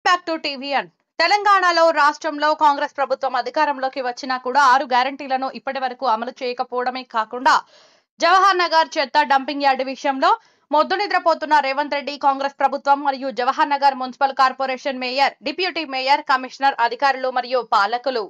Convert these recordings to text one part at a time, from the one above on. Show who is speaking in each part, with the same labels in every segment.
Speaker 1: Back to TVN. తెలంగాణలో రాష్ట్రంలో కాంగ్రెస్ ప్రభుత్వం అధికారంలోకి వచ్చినా కూడా 6 గ్యారంటీలను ఇప్పటి వరకు అమలు చేయకపోవడమే కాకుండా జవహర్ నగర్ చెత్త డంపింగ్ యార్డ్ విషయంలో మొద్దు నిద్రపోతున్న రేవంత్ రెడ్డి కాంగ్రెస్ ప్రభుత్వం మరియు Jawahar Nagar municipal corporation mayor, deputy mayor, commissioner, అధికారులు మరియు పాలకులు.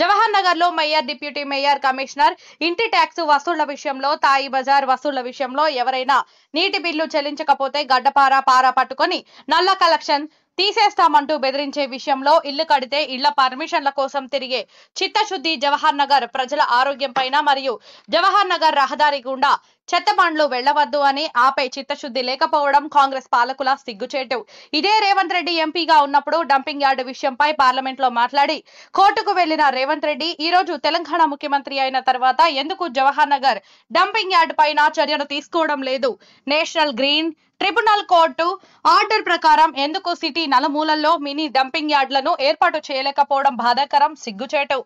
Speaker 1: జవహర్ నగర్ లో మేయర్, డిప్యూటీ మేయర్, కమిషనర్ ఇంటి ట్యాక్స్ వసూళ్ల విషయంలో, తాయి బజార్ వసూళ్ల విషయంలో ఎవరైనా నీటి బిల్లు చెల్లించకపోతే గడ్డపార పట్టుకొని నల్ల కలెక్షన్ తీసేస్తామంటూ బెదిరించే విషయంలో, ఇల్లు కడితే ఇళ్ల పర్మిషన్ల కోసం తిరిగే చిత్తశుద్ధి జవహర్ నగర్ ప్రజల ఆరోగ్యం పైన మరియు జవహర్ నగర్ రహదారి గుండా చెత్త బండ్లు వెళ్లవద్దు అని ఆపై చిత్తశుద్ధి లేకపోవడం కాంగ్రెస్ పాలకుల సిగ్గుచేటు. ఇదే రేవంత్ రెడ్డి ఎంపీగా ఉన్నప్పుడు డంపింగ్ యార్డు విషయంపై పార్లమెంట్ లో మాట్లాడి కోర్టుకు వెళ్లిన రేవంత్ రెడ్డి ఈ రోజు తెలంగాణ ముఖ్యమంత్రి అయిన తర్వాత ఎందుకు జవహర్ నగర్ డంపింగ్ యార్డ్ పైన చర్యలు తీసుకోవడం లేదు? National green tribunal court order ప్రకారం ఎందుకు సిటీ నలుమూలల్లో మినీ డంపింగ్ యార్డ్లను ఏర్పాటు చేయలేకపోవడం బాధాకరం, సిగ్గుచేటు.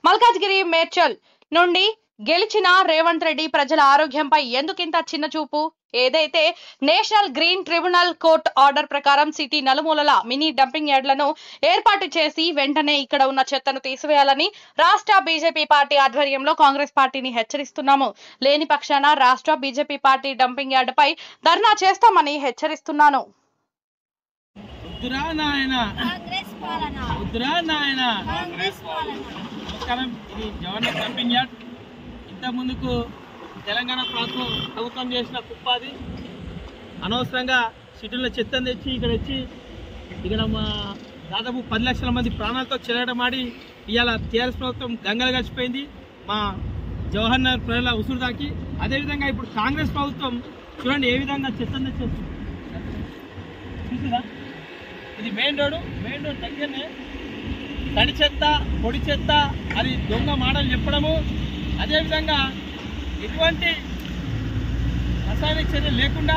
Speaker 1: మల్కాజ్గిరి మేడ్చల్ నుండి గెలిచిన రేవంత్ రెడ్డి ప్రజల ఆరోగ్యంపై ఎందుకింత చిన్న చూపు? ఏదైతే national green tribunal court order ప్రకారం సిటీ నలుమూలల మినీ డంపింగ్ యార్డ్లను ఏర్పాటు చేసి వెంటనే ఇక్కడ ఉన్న చెత్తను తీసివేయాలని రాష్ట్ర బీజేపీ పార్టీ ఆధ్వర్యంలో కాంగ్రెస్ పార్టీని హెచ్చరిస్తున్నాము. లేని పక్షాన రాష్ట్ర బీజేపీ పార్టీ డంపింగ్ యార్డ్ పై ధర్నా చేస్తామని హెచ్చరిస్తున్నాను.
Speaker 2: ముందుకు తెలంగాణ ప్రభుత్వం చేసిన కుప్పాది అనవసరంగా సిటీలో చెత్తను తెచ్చి ఇక్కడ మా దాదాపు 10 లక్షల మంది ప్రాణాలతో చెలగటమాడి ఇవాళ టీఆర్ఎస్ ప్రభుత్వం గంగలు గడిచిపోయింది మా జవహర్ నగర్ ప్రజల ఉసురు దాకి. అదేవిధంగా ఇప్పుడు కాంగ్రెస్ ప్రభుత్వం చూడండి ఏ విధంగా చెత్తను తెచ్చేస్తుంది. చూసారా, ఇది మెయిన్ రోడ్ దగ్గరనే తడి చెత్త, పొడి చెత్త అది దొంగ మాటలు చెప్పడము, అదేవిధంగా ఎటువంటి రసాయనిక చర్యలు లేకుండా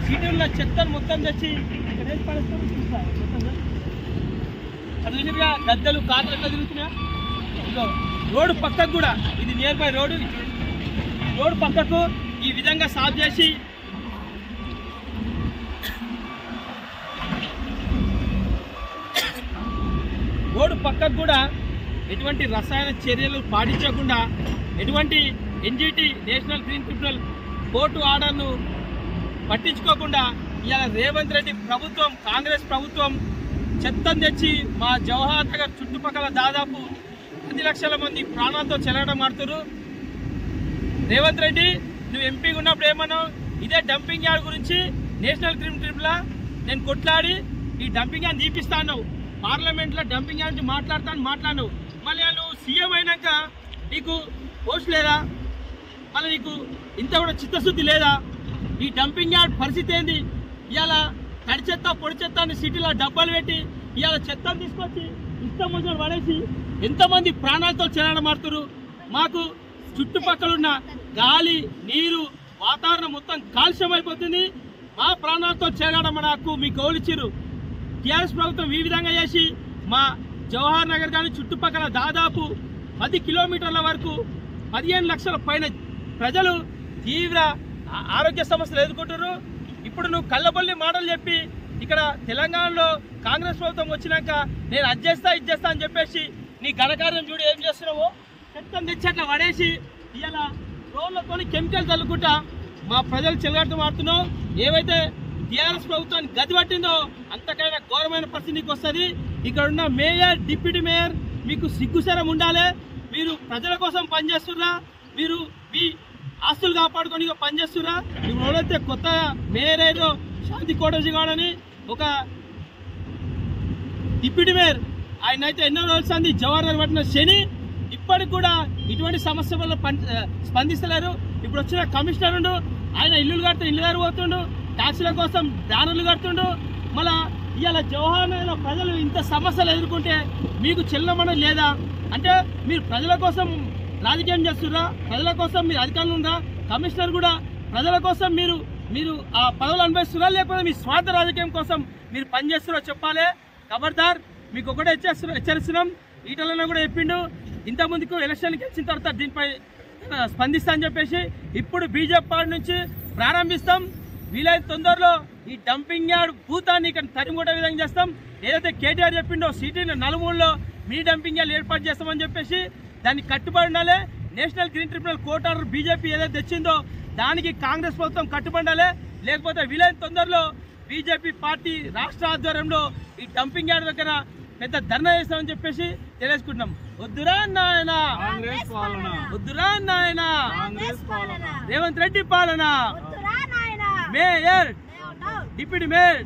Speaker 2: సిటీల్లో చెత్తను మొత్తం తెచ్చి ఇక్కడ ఏర్పడుతుంది. అది చూసిగా గద్దెలు కార్లు ఎట్లా తిరుగుతున్నాయా. రోడ్డు పక్కకు కూడా ఇది నియర్ బై రోడ్డు పక్కకు ఈ విధంగా సాఫ్ చేసి రోడ్డు పక్కకు కూడా ఎటువంటి రసాయన చర్యలు పాటించకుండా ఎటువంటి NGT national green tribunal court ఆర్డర్ను పట్టించుకోకుండా ఇవాళ రేవంత్ రెడ్డి ప్రభుత్వం కాంగ్రెస్ ప్రభుత్వం చెత్తను తెచ్చి మా జవహర్ నగర్ చుట్టుపక్కల దాదాపు 10 లక్షల మంది ప్రాణాలతో చెలగటమాడుతున్నారు. రేవంత్ రెడ్డి నువ్వు ఎంపీగా ఉన్నప్పుడు ఏమన్నావు? ఇదే డంపింగ్ యార్డ్ గురించి నేషనల్ గ్రీన్ ట్రిబ్యునల్ నేను కొట్లాడి ఈ డంపింగ్ యార్డ్ తీపిస్తాను, పార్లమెంట్లో డంపింగ్ యార్డ్ మాట్లాడినావు. మళ్ళీ నువ్వు సీఎం అయినాక నీకు పోస్ట్ లేదా? మళ్ళీ నీకు ఇంత కూడా చిత్తశుద్ధి లేదా? ఈ డంపింగ్ యార్డ్ పరిస్థితి ఏంది? ఇవాళ తడి చెత్త, పొడి చెత్త అని సిటీలో డబ్బాలు పెట్టి ఇవాళ చెత్తను తీసుకొచ్చి ఇష్టం వచ్చిన పడేసి ఎంతమంది ప్రాణాలతో చెలగటమాడుతున్నారు. మాకు చుట్టుపక్కల ఉన్న గాలి, నీరు, వాతావరణం మొత్తం కాలుష్యం అయిపోతుంది. మా ప్రాణాలతో చెలగటమడకు మీకు గౌలిచ్చిరు. టీఆర్ఎస్ ప్రభుత్వం ఈ విధంగా చేసి మా జవహర్ నగర్ కానీ చుట్టుపక్కల దాదాపు 10 కిలోమీటర్ల వరకు 15 లక్షల పైన ప్రజలు తీవ్ర ఆరోగ్య సమస్యలు ఎదుర్కొంటున్నారు. ఇప్పుడు నువ్వు కళ్ళబొల్లి మాటలు చెప్పి ఇక్కడ తెలంగాణలో కాంగ్రెస్ ప్రభుత్వం వచ్చినాక నేను అది చేస్తా అని చెప్పేసి నీ ఘనకార్యం చూడు ఏం చేస్తున్నావో. చెత్తను తెచ్చి అట్లా పడేసి ఇలా రోడ్లతో కెమికల్ చల్లుకుంటా మా ప్రజలు చెలగటమాడుతున్నావు. ఏవైతే టీఆర్ఎస్ ప్రభుత్వాన్ని గది పట్టిందో అంతకైనా ఘోరమైన పరిస్థితి నీకు వస్తుంది. ఇక్కడ ఉన్న మేయర్, డిప్యూటీ మేయర్ మీకు సిగ్గుసరం ఉండాలి. మీరు ప్రజల కోసం పనిచేస్తున్నా, మీరు మీ ఆస్తులు కాపాడుకొని పనిచేస్తున్నా. ఇప్పుడు ఎవరైతే కొత్త మేయర్ ఏదో శాంతి కోటజిగాడని ఒక డిప్యూటీ మేయర్ ఆయన అయితే ఎన్నో రోజులు అంది జవహర్ నగర్ పట్టిన శని ఇప్పటికి కూడా ఇటువంటి సమస్య వల్ల స్పందిస్తలేరు. ఇప్పుడు వచ్చిన కమిషనర్ ఉండు, ఆయన ఇల్లు కడితే ఇల్లు దగ్గర పోతుండు, ట్యాక్సీల కోసం బ్యానర్లు కడుతుండు. మళ్ళా ఇవాళ జవహర్ నగర్లో ప్రజలు ఇంత సమస్యలు ఎదుర్కొంటే మీకు చెల్లమని లేదా? అంటే మీరు ప్రజల కోసం రాజకీయం చేస్తుర్రా? ప్రజల కోసం మీరు అధికారులు ఉందా? కమిషనర్ కూడా ప్రజల కోసం మీరు ఆ పదవులు అనుభవిస్తున్నా, లేకపోతే మీ స్వార్థ రాజకీయం కోసం మీరు పనిచేస్తున్నారో చెప్పాలి. ఖబర్దార్, మీకు ఒకటే హెచ్చరిస్తున్నాం. ఈటలన్నా కూడా చెప్పిండు ఇంతకుముందుకు ఎలక్షన్కి వచ్చిన తర్వాత దీనిపై స్పందిస్తా అని చెప్పేసి. ఇప్పుడు బీజేపీ పార్టీ నుంచి ప్రారంభిస్తాం. వీలైన తొందరలో ఈ డంపింగ్ యార్డ్ భూతాన్ని ఇక్కడ తరిమూట విధంగా చేస్తాం. ఏదైతే కేటీఆర్ చెప్పిండో సిటీని నలుమూలలో మినీ డంపింగ్ యార్డ్ ఏర్పాటు చేస్తామని చెప్పేసి దానికి కట్టుబడి ఉండాలి. National green tribunal court order BJP ఏదైతే తెచ్చిందో దానికి కాంగ్రెస్ ప్రభుత్వం కట్టుబడి ఉండాలి. లేకపోతే వీలైన తొందరలో బీజేపీ పార్టీ రాష్ట్ర ఆధ్వర్యంలో ఈ డంపింగ్ యార్డ్ దగ్గర పెద్ద ధర్నా చేస్తామని చెప్పేసి తెలియజేసుకుంటున్నాం. వద్దురా నాయన వద్దురా నాయన రేవంత్ రెడ్డి పాలన, మేయర్ డిప్యూటీ మేయర్